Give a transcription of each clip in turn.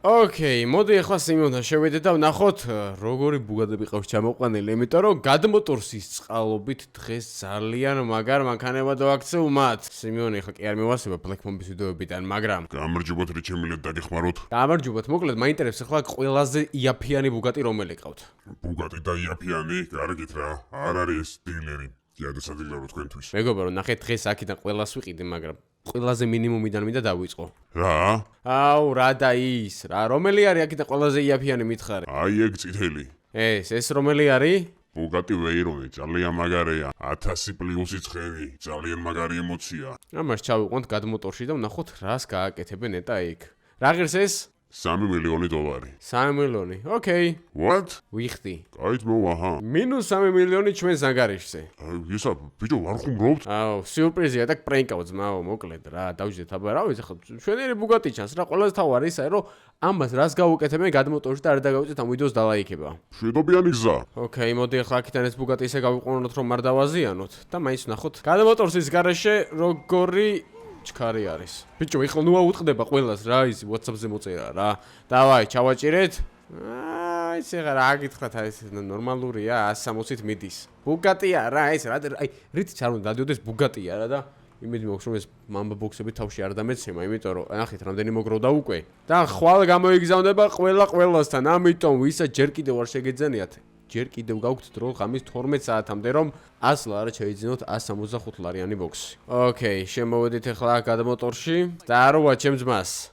ოკეი, მოდი ახლა სიმეონთან შევიდეთ და ვნახოთ როგორი ბუგადები ყავს ჩამოყვანილი, იმიტომ რომ გადმოტორსის წყალობით დღეს ძალიან მაგარ მანქანებად ვაქცევ მათ. სიმეონი ახლა კი არ მევასება Black Mamba-ის ვიდეოებიდან, მაგრამ გამარჯობათ რა ჩემილეთ დაგეხმაროთ. გამარჯობათ, მოკლედ მაინტერესებს ახლა ყველაზე იაფიანი ბუგატი რომელი ყავთ? ბუგატი და იაფიანი, კარგით რა. არ არის დილერი. გადასადილერო თქვენთვის. მეგობრებო, ნახეთ დღეს აქედან ყველას ვიყიდი, მაგრამ ყველაზე მინიმუმიდან მინდა დავიწყო. რა? აუ, რა და ის, რა, რომელი არის აქედან ყველაზე იაფიანი მითხარი? აი ეგ წითელი. ეს რომელი არის? ბუგატი ვეირონი, ძალიან მაგარია. 1000 პლუსი ცხენი, ძალიან მაგარი ემოცია. ამას ჩავიყვანთ გადმოტორში და ვნახოთ რას გააკეთებენ ეტა იქ. რა ღირს ეს? 3 მილიონი დოლარი. 3 მილიონი. ოკეი. What? ვიხდი. კაით მოაჰა. მინუს 3 მილიონი ჩვენს ანგარიშზე. ისა, ბიჭო, არ ხუმრობთ? აუ, სიურპრიზია და პრენკავ ძმაო, მოკლედ რა, დავждეთ აბა რა ვიცი ხო, შვენიერი ბუგატი ჩანს რა, ყველაზე თავარი ისაა, რომ ამას რას გავუკეთებენ გადმოტორში და არ დაგავიწეთ ამ ვიდეოს დალაიქება. შვიდობიანი გზა. ოკეი, მოდი ახლა აქედან ეს ბუგატი ისე გავიყვანოთ, რომ არ დავაზიანოთ და მაინც ვნახოთ. გადმოტორსის garaშე როგორი ჩქარი არის. ბიჭო, ეხლა ნუ აუტყდება ყველას რა ისი WhatsApp-ზე მოწერა რა. დავაი, ჩავაჭირეთ. ეს რა რა გითხრათ, ეს ნორმალურია, 160-ით მიდის. ბუგატია რა, ეს რა, აი, რითიც არ უნდა დადიოდეს ბუგატია რა და იმედი მაქვს რომ ეს Mamba box-ები თავში არ დამეცემა, იმიტომ რომ ნახეთ რამდენი მოგროვდა უკვე. და ხვალ გამოიგზავნება ყველასთან, ამიტომ ვისაც ჯერ კიდევ არ შეგეძანიათ, ჯერ კიდევ გაგვთ დრო ღამის 12 საათამდე რომ 100 ლარი შეიძინოთ 165 ლარიანი box-ი. ოკეი, შემოვედით ახლა გადმოტორში და როა ჩემ ძმას.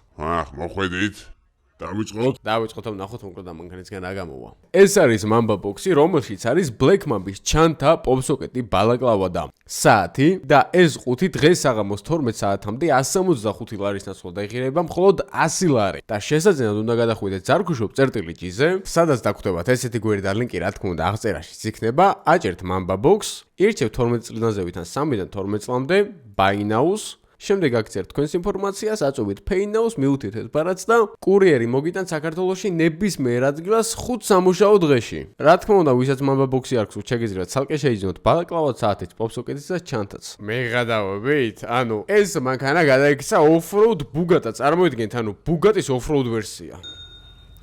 მოხვედით. დავიწყოთ. დავიწყოთ და ვნახოთ მოკლედ ამ მანქანისგან რა გამოვა. ეს არის Mamba box-ი, რომელშიც არის Black Mamba-ის ჩანთა, პოპსოკეტი, ბალაკლავა და საათი და ეს ყუთი დღეს საღამოს 12 საათამდე 165 ლარის ნაცვლად დაიღირება მხოლოდ 100 ლარი. და შესაძლოა უნდა გადახვიდეთ ზარქუშოპ წერტილი G-ზე, სადაც დაგვხვდებათ ესეთი გვერდი და ლინკი რა თქმა უნდა აღწერაშიც იქნება. აჭერთ Mamba box, ირჩევთ 12 წლიდან ზევით ან 3-დან 12 წლამდე, buy now-ს. შემდეგ აქცევთ თქვენს ინფორმაციას, აწვევით pay now-ს, მიუთით ეს ბარათს და კურიერი მოგიტან საქართველოში ნებისმიერ ადგილას 5 სამუშაო დღეში. რა თქმა უნდა, ვისაც Mamba box-ი არ გსურთ, შეგიძლიათ ცალკე შეიძინოთ ბალაკლავა, საათიც, პოპსოკეტიც და ჩანთაც. მეღადავებით, ანუ ეს მანქანა გადაიქცა off-road ბუგატა, წარმოიდგინეთ, ანუ ბუგატის off-road ვერსია.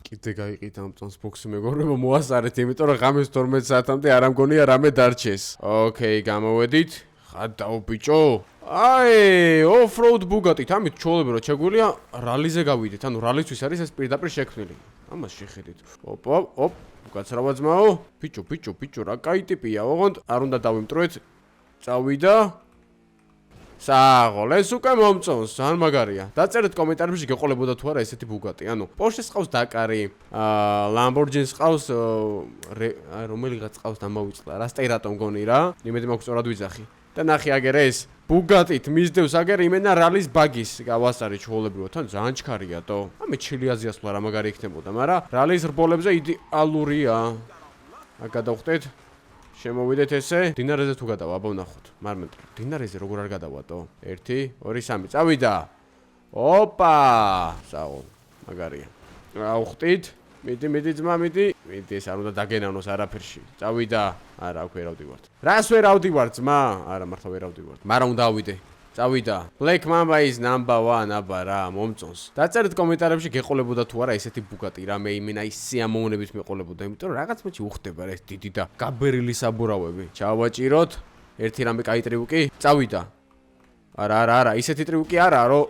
კიდე გაიყით ამ წონს box-ი მეგობრებო, მოასწარეთ, იმიტომ რომ ღამის 12 საათამდე არ ამგონია რამე დარჩეს. ოკეი, გამოვედით. ხადაო ბიჭო. აი, off-road ბუგატით, ამით ჩოლები რა შეგვიძლია რალიზე გავიდეთ, ანუ რალისთვის არის ეს პირდაპირ შექმნილი. ამას შეხედით. ოპ, გაცრავა ძმაო. ბიჭო, რა კაი ტიპია, ოღონდ არ უნდა დავიმტროეთ. წავიდა. საღოლ, ეს უკვე მომწონს, ძალიან მაგარია. დაწერეთ კომენტარებში გეყოლებოდა თუ არა ესეთი ბუგატი. ანუ Porsche-ს ყავს Dakar-ი, Lamborghini-ს ყავს, რომელიღაც ყავს დამავიწყდა, რა Steyrato მგონი რა. იმედი მაქვს სწორად ვიძახი. და ნახე აგერ ეს ბუგატით მისდევს აგერ იმენა რალის ბაგის გავასწარი ჩხოლებრივად, თან ძალიან ჩქარია თო. ამე ჩილი აზიას ვარ მაგარი იქნებოდა, მაგრამ რალის რბოლებზე იდეალურია. აქ გადავხდეთ. შემოვიდეთ ესე. დინარეზე თუ გადავა, აბა ვნახოთ. მარმენტ, დინარეზე როგორ არ გადავა თო? 1 2 3 წავიდა. ოპა! საო, მაგარია. აუხტით. მიდი ძმა, მიდი ეს არ უნდა დაგენანოს არაფერში. წავიდა. არა, აქ ვერ ავდივართ. რას ვერ ავდივართ ძმა? არა, მართლა ვერ ავდივართ. მაგრამ უნდა ავიდე. წავიდა. Black Mamba is number 1, აბა რა, მომწონს. დაწერეთ კომენტარებში გეყოლებოდა თუ არა ესეთი ბუგატი, რამე იმენა ის სიამოვნებით მეყოლებოდა, იმიტომ რომ რაღაც მოჩი უხდება რა ეს დიდი და გაბერილი საბურავები. ჩავაჭიროთ. ერთი რამე კაი ტრიუკი. წავიდა. არა, ისეთი ტრიუკი არა, რომ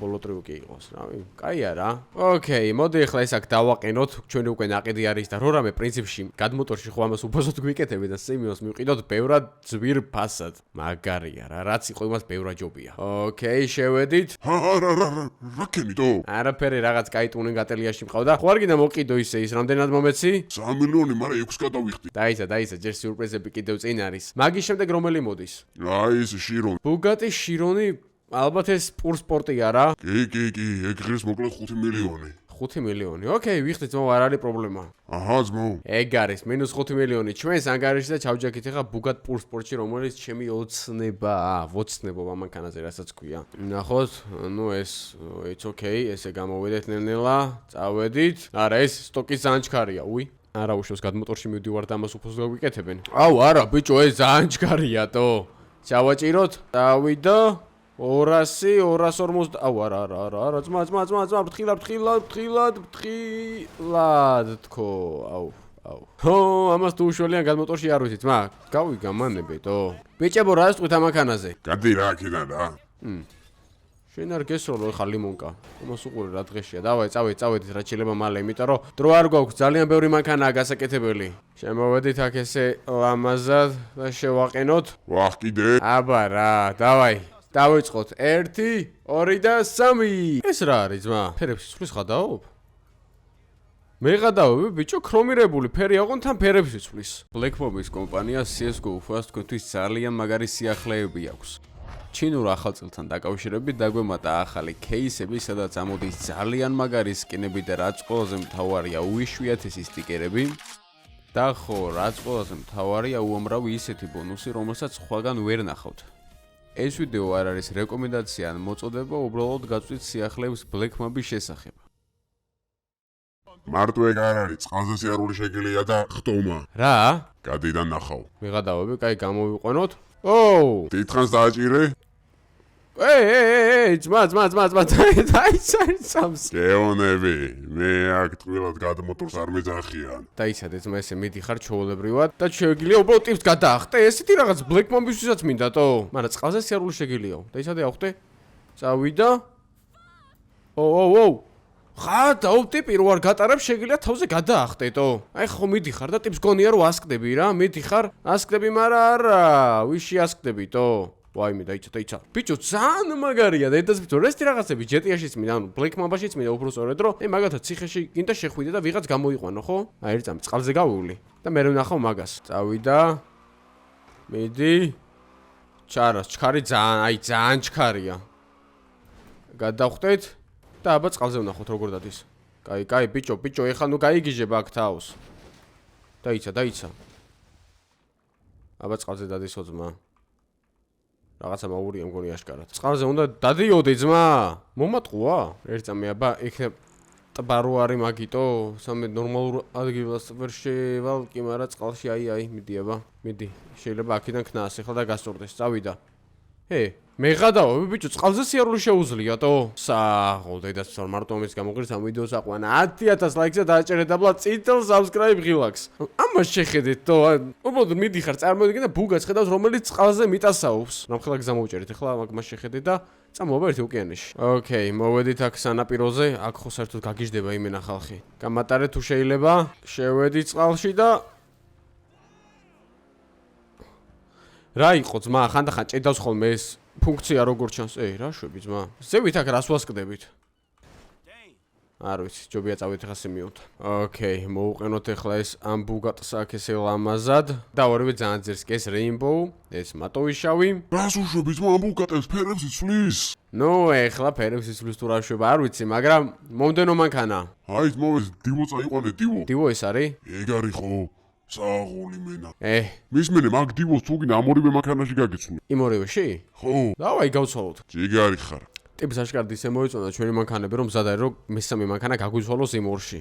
ბოლო ტრიუკი იყოს, რავი, კაია რა. ოკეი, მოდი ახლა ეს აქ დავაყენოთ, ჩვენი უკვე ნაყიდი არის და რო რამე პრინციპში გადმოტორში ხო ამას უბრალოდ გვიკეთები და სიმეონს მივყიდოთ ბევრად ძვირ ფასად. მაგარია რა, რაც იყო იმას ბევრად ჯობია. ოკეი, შევედით. რა კენიტო? არაფერი რაღაც კაი ტუნინგ-ატელიაში მყავდა. ხო არ გინდა მოყიდო ისე ის რამდენად მომეცი? 3 მილიონი, მაგრამ 6 გადავიხდი. დაისა, ჯერ სიურპრიზები კიდევ წინ არის. მაგის შემდეგ რომელი მოდის? აი ეს შირონი. Bugatti Chiron-ი ალბათ ეს პურ სპორტია რა. კი, ეგ ღირს მოკლედ 5 მილიონი. 5 მილიონი. ოკეი, ვიხდით ძმაო, არ არის პრობლემა. აჰა, ძმაო. ეგ არის -5 მილიონი. ჩვენს ანგარიშზე ჩავჯექით ახლა Bugatti პურ სპორტში, რომელიც ჩემი ოცნებობა მანქანაზე, რასაც ქვია. ნახოთ, ნუ ეს it's okay, ესე გამოვედეთ ნელ-ნელა, წავედით. არა, ეს სტოკის ძალიან ჩქარია, უი. არა უშავს გადმოტორში მივდივარ და ამას უფრო გავიკეთებენ. აუ, არა, ბიჭო, ეს ძალიან ჩქარია, თო. ჩავაჭიროთ. დავიდა. 200 240 აუ არა ძმა ფრთხილად თქო აუ ხო ამას თუ უშველიან გადმოტორში არ ვიცით ძმა გავიგა მანებეთო ბიჭებო რა ვიტყვით ამ მანქანაზე გადი რა აქედან რა შენ არ გესროლო ხა ლიმონკა ამას უყურე რა დღეშია დავაი წავედით რა შეიძლება მალე იმიტომ რომ დრო არ გვაქვს ძალიან ბევრი მანქანაა გასაკეთებელი შემოვედით აქ ესე ლამაზად და შევაყენოთ ვახ კიდე აბა რა დავაი დავიწყოთ 1 2 და 3 ეს რა არის ძმა ფერებს იცვლის ხადაობ მე გადავები ბიჭო ქრომირებული ფერი აყონ თან ფერებს იცვლის Blackmobis კომპანია CS:GO Fast თქვენთვის ძალიან მაგარი სიახლეები აქვს ჩინურ ახალწელთან დაკავშირებით დაგვემატა ახალი кейსები სადაც ამოდის ძალიან მაგარი სკინები და რაც ყველაზე მთავარია უიშვიათესი სტიკერები და ხო რაც ყველაზე მთავარია უამრავი ისეთი ბონუსი რომელსაც სხვაგან ვერ ნახავთ ეს ვიდეო არ არის რეკომენდაცია ან მოწოდება უბრალოდ გაწვით სიახლეებს Blackmobis შესახებ მარტო ეგ არ არის წყალზე სიარული შეგიძლია და ხტომა რა გადიდან ნახავ ვიღადავები კაი გამოვიყვანოთ ოუ დიდხანს დააჭირე ძმა დაიცარცავს გეონები მე აქ ტყილად გადმოტორს არ მეძახიან დაიცადე ძმა ესე მიდიხარ ჩაოლებრივად და შეგვიძლია უბრალოდ ტიპს გადაახტე ესეთი რაღაც Blackmobis-ვისაც მინდათო მაგრამ წყალზე სიარული შეგიძლიაო დაიცადე ახტე წავიდა ოუ ხა დაუ ტიპი რო არ გატარებს შეგიძლია თავზე გადაახტეტო აი ხო მიდიხარ და ტიპს გონია რომ ასკდები რა მიდიხარ ასკდები მაგრამ არა ვიში ასკდებიტო ვაიმე დაიცა ბიჭო ძალიან მაგარია და ეს ბიჭო რესტი რაღაცები GTA-შიც მინდა ანუ Blackmobis-შიც მინდა უფრო სწორედ რომ აი მაგათაც ციხეში გინდა შეხვიდე და ვიღაც გამოიყვანო ხო აი ერთ წამი წყალზე გავივლი და მე ვნახავ მაგას წავიდა მიდი ჩარას ჩქარი ძალიან ჩქარია გადავხტეთ და აბა წყალზე ვნახოთ როგორ დადის კაი ბიჭო ეხლა ნუ გაიგიჟებ აქ თავს დაიცა აბა წყალზე დადისო ძმა რაღაცა მაურია მგონი აშკარად წყალზე უნდა დადიოდი ძმა მომატყუა ერთ წამი აბა იქნებ ტბა რო არის მაგიტო სამე ნორმალურ ადგილას ვერ შევალ კი მაგრამ წყალში აი მიდი აბა მიდი შეიძლება აქედან ქნას ეხლა და გასწორდეს წავიდა მე გადავები ბიჭო წყალზე სიარული შეუძლიათო საღოლ დედასწორ მარტო ამის გამოღირს ამ ვიდეოს აყვანა 10000 ლაიქსა დააჭერეთ და ბლა წითელ subscribe ღილაკს ამას შეხედეთო უბრალოდ მიდიხარ წარმოიდგინე ბუგას ხედავს რომელიც წყალზე მიტასაობს რამხელა გზა მოვჭერეთ ეხლა მაგას შეხედეთ და წამოვა ერთი ოკეანეში ოკეი მოვედით აქ სანაპიროზე აქ ხო საერთოდ გაგიჟდება იმენა ხალხი გამატარეთ თუ შეიძლება შევედით წყალში და რა იყო ძმა ხანდახან ჭედავს ხოლმე ეს ფუნქცია როგორ ჩანს რა შვები ძმა ზევით აქ რას ვასკდებით არ ვიცი ჯობია წავიდეთ ახლა სიმიოთ ოკეი მოუყენოთ ახლა ეს ამ ბუგატს აქ ესე ლამაზად და ორივე ძალიან ძირს ეს რეინბოუ ეს მატოვიშავი რას უშვები ძმა ამ ბუგატებს ფერებს იცვლის ნუ ეხლა ფერებს იცვლის თუ რა შვება არ ვიცი მაგრამ მომდენო მანქანა აი ძმა ეს დივო წაიყვანე დივო ეს არის ეგ არის ხო საღოლი მენა მისმენე მაგ დივოს თუ გინდა ამ ორივე მანქანაში გაგიცნო იმ ორივეში ხო დავაი გავცვალოთ ჯიგარი ხარ ტიპს აშკარად ისე მოიწონა ჩვენი მანქანები რომ მზად არის რომ მესამე მანქანა გაგვიცვალოს იმ ორში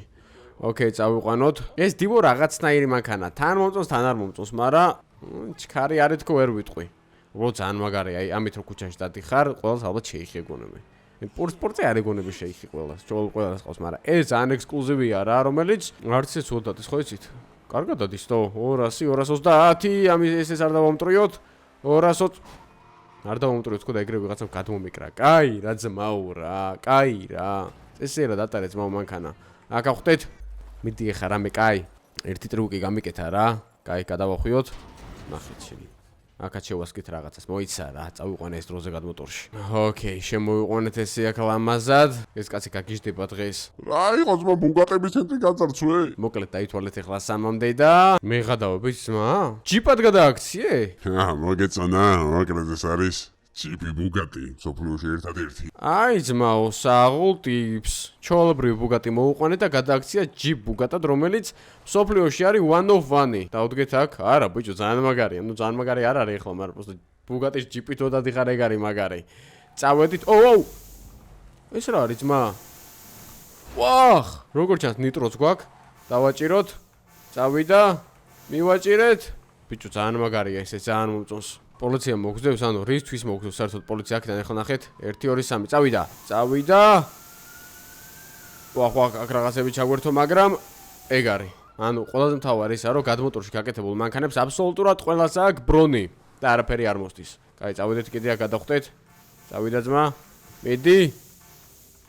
ოკეი წავიყვანოთ ეს დივო რაღაცნაირი მანქანა თან მომწონს თან არ მომწონს მაგრამ ჩქარი არის თქო ვერ ვიტყვი უბრალოდ ძალიან მაგარია აი ამით რო ქუჩაში დადიხარ ყველას ალბათ შეიხეგონები სპორტზე არ ეგონები შეიხი ყველას ყველას ყავს მაგრამ ეს ძალიან ექსკლუზივია რა რომელიც არც ეს უდადეს ხო იცით კარგად დადის თო 200 230 ამის ეს არ დავამტრიოთ 200 არ დავამტრიოთ თქო და ეგრევე ვიღაცამ გადმომიკრა კაი რა ძმაო რა კაი რა ესე რა დატარე ძმაო მანქანა აქ ახვდეთ მიდი ეხა რამე კაი ერთი ტრიუკი გამიკეთა რა კაი გადავახვიოთ ნახეთ შენი აქაც შევასკით რაღაცას მოიცა რა წავიყვანე ეს დროზე გადმოტორში ოკეი შემოვიყვანეთ ესე აქ ლამაზად ეს კაცი გაგიჟდება დღეს რა იყო ძმა ბუგატების ცენტრი გაძარცვე მოკლედ დაითვალეთ ეხლა სამამდე და მე გადავები ძმა ჯიპად გადააქციე მოგეწონა მოკლედ ეს არის ჯიპი ბუგატი სოფლოში ერთადერთი აი ძმაო საღოლ ტიპს ჩაოლებრივი ბუგატი მოუყვანე და გადააქცია ჯიპ ბუგატად რომელიც სოფლოში არის one of one დაუდგეთ აქ არა ბიჭო ძალიან მაგარია ნუ ძალიან მაგარი არ არის ახლა მაგრამ просто ბუგატის ჯიპით დადიხარ ეგ არის მაგარი წავედით ოუ ეს რა არის ძმა ვახ როგორ ჩანს ნიტროც გვაქვს დავაჭიროთ წავიდა მივაჭირეთ ბიჭო ძალიან მაგარია ესე ძალიან მომწონს პოლიცია მოგზდევს, ანუ რისთვის მოგზდევს საერთოდ პოლიცია აქედან ახლა ნახეთ 1 2 3 წავიდა. აქ რაღაცები ჩაგვერთო, მაგრამ ეგ არის. ანუ ყველაზე მთავარი ისაა, რომ გადმოტორში გაკეთებულ მანქანებს აბსოლუტურად ყველას აქვს ბრონი და არაფერი არ მოსდის. კაი, წავიდეთ კიდე აქ გადახვდეთ. წავიდა ძმა. მიდი.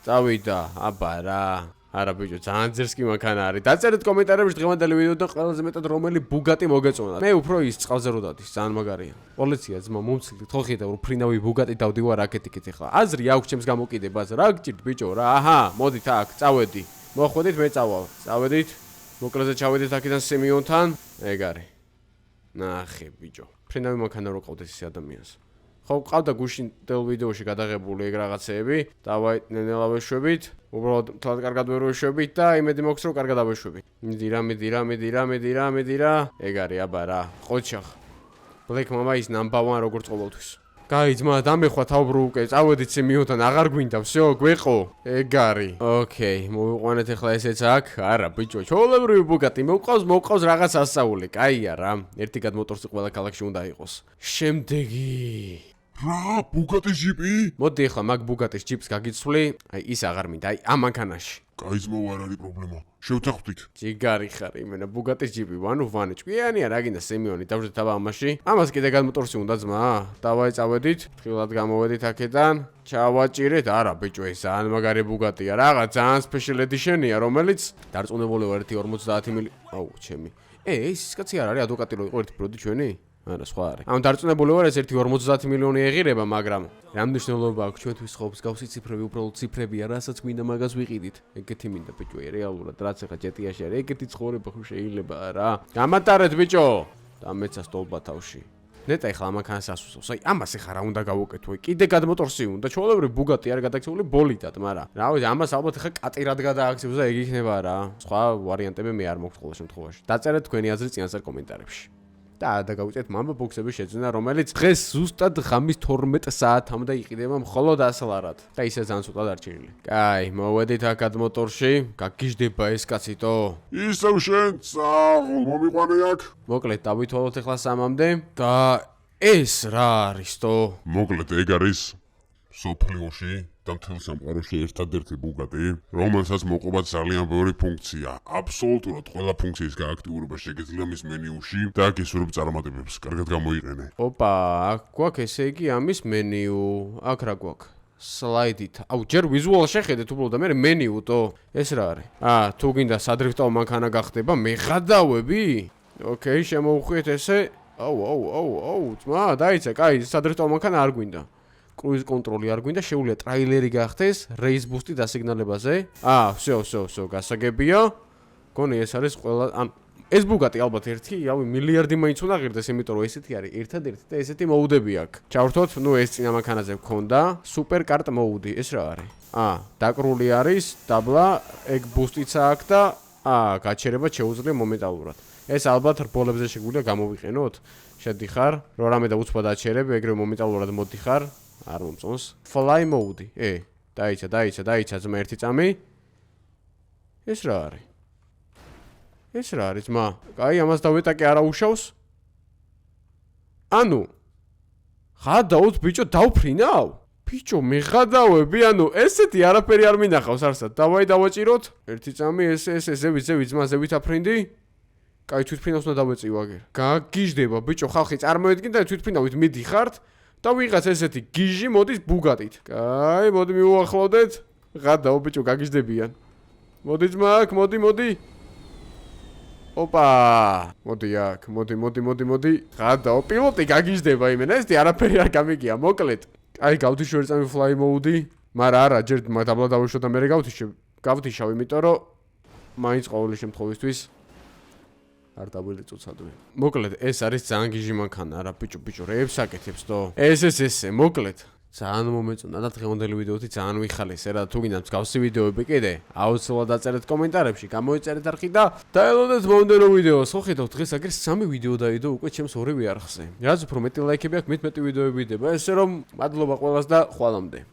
წავიდა. აბა რა. არა ბიჭო, ძალიან ძერსკი მანქანა არის. დაწერეთ კომენტარებში დღევანდელი ვიდეოდან ყველაზე მეტად რომელი ბუგატი მოგეწონა. მე უფრო ის წყალზე რო დადის, ძალიან მაგარია. პოლიცია ძმა მომცილით, ხო ხედავ რომ ფრინავი ბუგატი დავდივარ აქეთ-იქით ახლა. აზრი აქვს ჩემს გამოკიდებას, რა გჭირთ ბიჭო რა. აჰა, მოდით აქ, წავედი. მოხვედით, მე წავალ. წავედით. მოკლეზე ჩავედით აქედან სემიონთან. ეგ არის. ნახე ბიჭო. ფრინავი მანქანა რო ყავდეს ეს ადამიანს. ხო, ყავდა გუშინ დელ ვიდეოში გადაღებული ეგ რაღაცეები. დავაი ნენელა ვეშვებით. უბრალოდ თვალ კარგად ვერ ვეშვებით და იმედი მოქვს რომ კარგად ავეშვებით. მიდი რა. ეგ არის, აბა რა. ყოჩახ. Black Mama is number 1 როგორც ყოველთვის. კაი, ძმა, დამეხვა თავბრუ უკვე. წავედით სემიონთან, აღარ გვინდა, всё, გვეყო. ეგ არის. ოკეი, მოვიყვანეთ ახლა ესეც აქ. არა, ბიჭო, ჩაოლებრივი ბუგატი მოყავს რაღაც ასაული. კაია რა. ერთი გადმოტორსი ყველა ქალაქში უნდა იყოს. შემდეგი რა, ბუგატის ჯიპი? მოდი ახლა მაგ ბუგატის ჯიპს გაგიცვლი. აი, ის აღარ მინდა, აი, ამ მანქანაში. კაი ძმაო, არ არის პრობლემა. შევთანხმდით. ჯიგარი ხარ იმენა ბუგატის ჯიპი, one of one. ჭკვიანია რა გინდა სემიონი, დავждეთ აბა ამაში. ამას კიდე გადმოტორსი უნდა ძმა. დავაი წავედით, თხილად გამოვედით აქედან. ჩავაჭირეთ, არა ბიჭო, ეს ძალიან მაგარი ბუგატია. რაღაც ძალიან special edition-ია, რომელიც დარწმუნებული ვარ 50 მილი. აუ, ჩემი. ეს კაცი არ არის ადვოკატი რო იყო ერთი პროდი ჩვენი? არა, სხვა არის. ანუ დარწმუნებული ვარ ეს 50 მილიონი ეღირება, მაგრამ რა მნიშვნელობა აქვს ჩვენთვის ხობს გავსი ციფრები, უბრალოდ ციფრებია, რასაც გვინდა მაგას ვიყიდით. ეგეთი მინდა ბიჭო, რეალურად რაც ახლა ჯეტიაში არის, ეგეთი ცხოვრება ხო შეიძლება რა. გამატარეთ ბიჭო. და მეცა სტოლბა თავში. ნეტა ახლა ამანქანას ასუსავს. აი, ამას ახლა რა უნდა გავუკეთო? კიდე გადმოტორსი უნდა. ჩვეულებრივი ბუგატი არის გადაქცეული ბოლიდად, მაგრამ რა ვიცი, ამას ალბათ ახლა კატერად გადააქცევს და ეგ იქნება რა. სხვა ვარიანტები მე არ მაქვს ყოველ შემთხვევაში. დაწერეთ თქვენი აზრი წინასწარ კომენტარებში. და გავიწეთ მამბო ბოქსების შეძენა, რომელიც დღეს ზუსტად ღამის 12 საათამდე იყიდება მხოლოდ ასლარად. და ისე ძალიან ცოტა დარჩენილი. კაი, მოვედით აქ გადმოტორში. გაგიჟდება ეს კაციტო. ისევ შენ წავალ, მომიყვანე აქ. მოკლედ, დავითვალოთ ახლა 3-მდე და ეს რა არისტო? მოკლედ, ეგ არის სოფლიოში და მთელ სამყაროში ერთადერთი ბუგატი, რომელსაც მოყვება ძალიან ბევრი ფუნქცია. აბსოლუტურად ყველა ფუნქციის გააქტიურება შეგეძლია მის მენიუში და აქ ისურვებ წარმატებებს. კარგად გამოიყენე. ოპა, აქ გვაქვს ესე იგი ამის მენიუ. აქ რა გვაქვს? სლაიდით. აუ, ჯერ ვიზუალ შეხედეთ უბრალოდ და მე მენიუტო. ეს რა არის? თუ გინდა სადრიფტო მანქანა გახდება, მეღადავები? ოკეი, შემოვხვიეთ ესე. აუ, ძმა, დაიცა, კაი, სადრიფტო მანქანა არ გვინდა. კრუიზ კონტროლი არ გვინდა, შეუძლია ტრაილერი გახდეს, რეის ბუსტი დასიგნალებაზე. всё, გასაგებია. გონი ეს არის ყველა, ან ეს ბუგატი ალბათ ერთი, რავი, მილიარდი მაინც უნდა ღირდეს, იმიტომ რომ ესეთი არის ერთადერთი და ესეთი მოუდები აქვს. ჩავრთოთ, ეს წინა მანქანაზე მქონდა, სუპერ კარტ მოუდი, ეს რა არის? დაკრული არის, დაბლა, ეგ ბუსტიც აქვს და გაჩერება შეუძლია მომენტალურად. ეს ალბათ რბოლებზე შეგვიძლია გამოვიყენოთ. შედიხარ, რო რამე და უცბად აჩერებ, ეგრევე მომენტალურად მოდიხარ. არ მომწონს. Fly mode. დაიცა, ძმა ერთი წამი. ეს რა არის? ეს რა არის, ძმა? კაი, ამას დავეტაკე არა უშავს? ანუ ხადაოთ ბიჭო, დავფრინავ? ბიჭო, მეღადავები, ანუ ესეთი არაფერი არ მინახავს არსად. დავაი დავაჭიროთ. ერთი წამი, ეს ზევით, ძმა, ზევით აფრინდი. კაი, თვითფრინავს უნდა დავეწიო აგერ. გაგიჟდება, ბიჭო, ხალხი წარმოედგინე და თვითფრინავით მიდიხართ. და ვიღაც ესეთი გიჟი მოდის ბუგატით. კაი, მოდი მივუახლოვდეთ. ღადაო ბიჭო, გაგიჟდებიან. მოდი ძმა აქ, მოდი. ოპა! მოდი აქ, მოდი. ღადაო, პილოტი გაგიჟდება იმენა, ესეთი არაფერი არ გამიგია, მოკლედ. აი, გავთიშო ერთ წამი fly mode-ი, მაგრამ არა, ჯერ დაბლა დავიშო და მე გავთიშავ, იმიტომ რომ მაინც ყოველი შემთხვევისთვის არ დავილიწუცადვე. მოკლედ, ეს არის ძალიან გიჟი მანქანა, არა ბიჭო, რეებს აკეთებს თო. ეს, მოკლედ. ძალიან მომეწონა და დღევანდელი ვიდეოთი ძალიან ვიხალეს, რა თუ გინდა მსგავსი ვიდეოები კიდე, აუცილებლად დაწერეთ კომენტარებში, გამოიწერეთ არხი და დაელოდეთ მომდევნო ვიდეოს. ხო ხედავთ, დღეს აგერ 3 ვიდეო დაიდო უკვე ჩემს ორივე არხზე. რაც უფრო მეტი ლაიქები აქვს, მით მეტი ვიდეოები იდება. ესე რომ, მადლობა ყველას და ხვალამდე.